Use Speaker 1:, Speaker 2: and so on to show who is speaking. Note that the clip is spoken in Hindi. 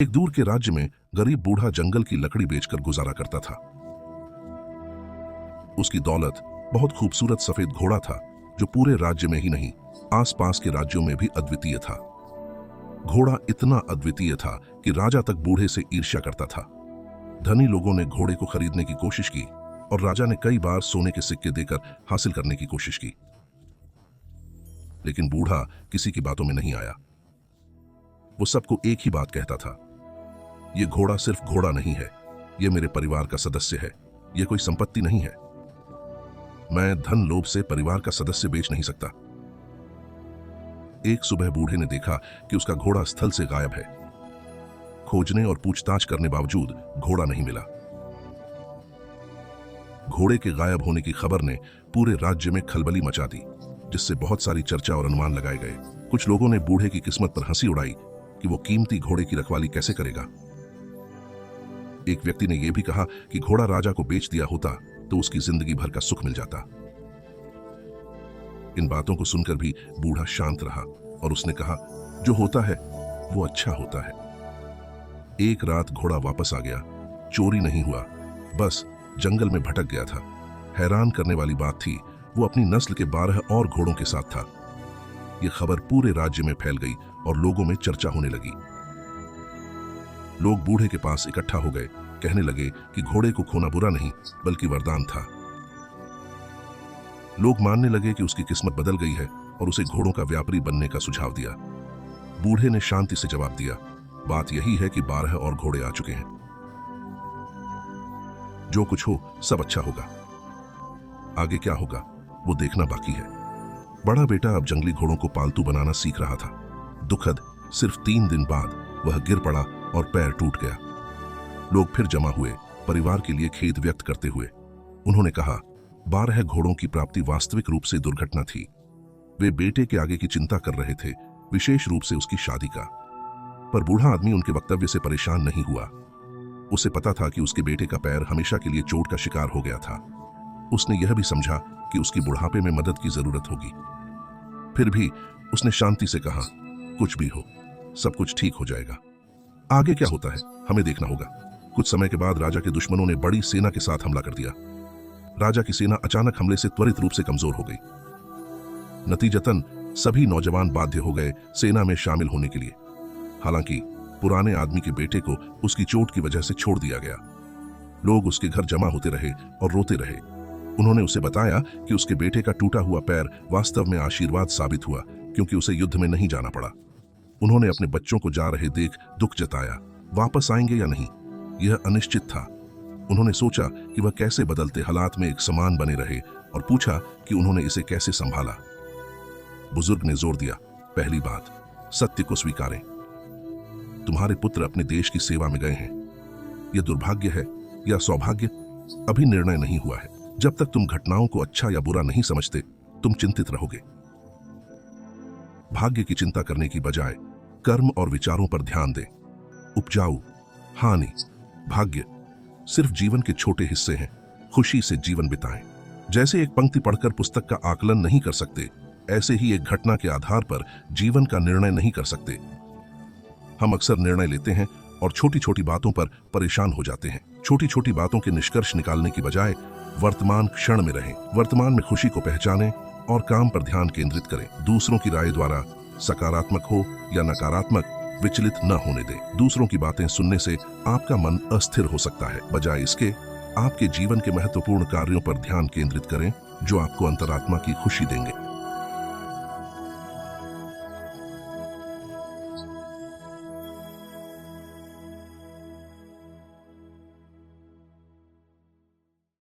Speaker 1: एक दूर के राज्य में गरीब बूढ़ा जंगल की लकड़ी बेचकर गुजारा करता था। उसकी दौलत बहुत खूबसूरत सफेद घोड़ा था जो पूरे राज्य में ही नहीं आसपास के राज्यों में भी अद्वितीय था। घोड़ा इतना अद्वितीय था कि राजा तक बूढ़े से ईर्ष्या करता था। धनी लोगों ने घोड़े को खरीदने की कोशिश की और राजा ने कई बार सोने के सिक्के देकर हासिल करने की कोशिश की, लेकिन बूढ़ा किसी की बातों में नहीं आया। वो सबको एक ही बात कहता था, ये घोड़ा सिर्फ घोड़ा नहीं है, ये मेरे परिवार का सदस्य है, ये कोई संपत्ति नहीं है। मैं धन लोभ से परिवार का सदस्य बेच नहीं सकता। एक सुबह बूढ़े ने देखा कि उसका घोड़ा स्थल से गायब है। खोजने और पूछताछ करने बावजूद घोड़ा नहीं मिला। घोड़े के गायब होने की खबर ने पूरे राज्य में खलबली मचा दी, जिससे बहुत सारी चर्चा और अनुमान लगाए गए। कुछ लोगों ने बूढ़े की किस्मत पर हंसी उड़ाई कि वो कीमती घोड़े की रखवाली कैसे करेगा। एक व्यक्ति ने यह भी कहा कि घोड़ा राजा को बेच दिया होता तो उसकी जिंदगी भर का सुख मिल जाता। इन बातों को सुनकर भी बूढ़ा शांत रहा और उसने कहा, जो होता है वो अच्छा होता है। एक रात घोड़ा वापस आ गया। चोरी नहीं हुआ, बस जंगल में भटक गया था। हैरान करने वाली बात थी, वो अपनी नस्ल के 12 और घोड़ों के साथ था। यह खबर पूरे राज्य में फैल गई और लोगों में चर्चा होने लगी। लोग बूढ़े के पास इकट्ठा हो गए, कहने लगे कि घोड़े को खोना बुरा नहीं बल्कि वरदान था। लोग मानने लगे कि उसकी किस्मत बदल गई है और उसे घोड़ों का व्यापारी बनने का सुझाव दिया। बूढ़े ने शांति से जवाब दिया, बात यही है कि 12 और घोड़े आ चुके हैं। जो कुछ हो सब अच्छा होगा। आगे क्या होगा वो देखना बाकी है। बड़ा बेटा अब जंगली घोड़ों को पालतू बनाना सीख रहा था। दुखद, सिर्फ 3 दिन बाद वह गिर पड़ा और पैर टूट गया। लोग फिर जमा हुए, परिवार के लिए खेद व्यक्त करते हुए। उन्होंने कहा, 12 घोड़ों की प्राप्ति वास्तविक रूप से दुर्घटना थी। वे बेटे के आगे की चिंता कर रहे थे, विशेष रूप से उसकी शादी का। पर बूढ़ा आदमी उनके वक्तव्य से परेशान नहीं हुआ। उसे पता था कि उसके बेटे का पैर हमेशा के लिए चोट का शिकार हो गया था। उसने यह भी समझा कि उसकी बुढ़ापे में मदद की जरूरत होगी। फिर भी उसने शांति से कहा, कुछ भी हो सब कुछ ठीक हो जाएगा। आगे क्या होता है हमें देखना होगा। कुछ समय के बाद राजा के दुश्मनों ने बड़ी सेना के साथ हमला कर दिया। राजा की सेना अचानक हमले से त्वरित रूप से कमजोर हो गई। नतीजतन सभी नौजवान बाध्य हो गए सेना में शामिल होने के लिए। हालांकि पुराने आदमी के बेटे को उसकी चोट की वजह से छोड़ दिया गया। लोग उसके घर जमा होते रहे और रोते रहे। उन्होंने उसे बताया कि उसके बेटे का टूटा हुआ पैर वास्तव में आशीर्वाद साबित हुआ, क्योंकि उसे युद्ध में नहीं जाना पड़ा। उन्होंने अपने बच्चों को जा रहे देख दुख जताया। वापस आएंगे या नहीं यह अनिश्चित था। उन्होंने सोचा कि वह कैसे बदलते हालात में एक समान बने रहे और पूछा कि उन्होंने इसे कैसे संभाला। बुजुर्ग ने जोर दिया, पहली बात, सत्य को स्वीकारें। तुम्हारे पुत्र अपने देश की सेवा में गए हैं। यह दुर्भाग्य है या सौभाग्य अभी निर्णय नहीं हुआ है। जब तक तुम घटनाओं को अच्छा या बुरा नहीं समझते तुम चिंतित रहोगे। भाग्य की चिंता करने की बजाय कर्म और विचारों पर ध्यान दें। उपजाऊ, हानि, भाग्य सिर्फ जीवन के छोटे हिस्से हैं। खुशी से जीवन बिताएं। जैसे एक पंक्ति पढ़कर पुस्तक का आकलन नहीं कर सकते, ऐसे ही एक घटना के आधार पर जीवन का निर्णय नहीं कर सकते। हम अक्सर निर्णय लेते हैं और छोटी छोटी बातों पर परेशान हो जाते हैं। छोटी छोटी बातों के निष्कर्ष निकालने की बजाय वर्तमान क्षण में रहें। वर्तमान में खुशी को पहचानें और काम पर ध्यान केंद्रित करें। दूसरों की राय द्वारा सकारात्मक हो या नकारात्मक विचलित न होने दें। दूसरों की बातें सुनने से आपका मन अस्थिर हो सकता है। बजाय इसके आपके जीवन के महत्वपूर्ण कार्यों पर ध्यान केंद्रित करें जो आपको अंतरात्मा की खुशी देंगे।